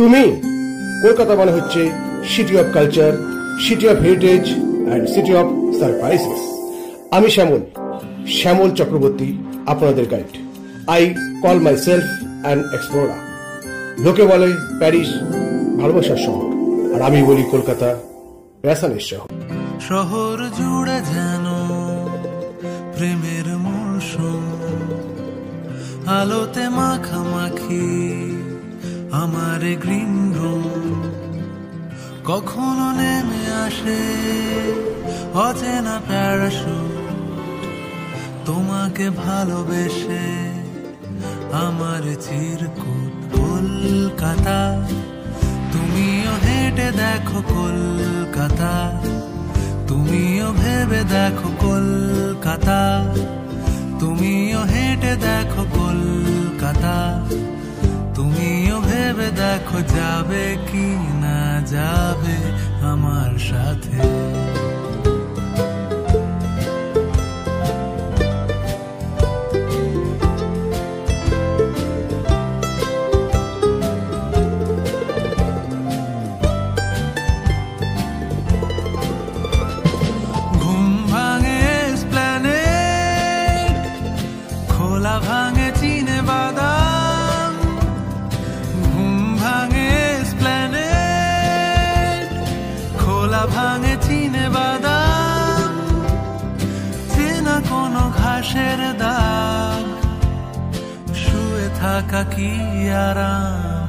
তুমি কলকাতা মানে হচ্ছে city of culture, city of heritage and city of surprises. আমি শ্যামল চক্রবর্তী, আপনাদের guide. I call my self an explorer. লোকে বলে প্যারিস ভালোবাসার শহর, আর আমি বলি কলকাতা প্যাশনের শহর। শহর জুড়ে যেন প্রেমের মৌসুম, আলোতে মাখামাখি আমার গ্রিন রুম। কখনো নেমে আসে অচেনা প্যারাশুট, তোমাকে ভালোবেসে আমার চিরকুট। কলকাতা তুমিও হেঁটে দেখো কলকাতা, তুমিও ভেবে দেখো কলকাতা, তুমিও হেঁটে দেখো কলকাতা, তুমিও ভেবে দেখো যাবে কি না যাবে আমার সাথে। ভাঙে চিনে বাদাম, ঘুম ভাঙে এসপ্ল্যানেড, খোলা ভাঙে চিনে বাদাম, চেনা কোনো ঘাসের দাগ, শুয়ে থাকা কি আরাম।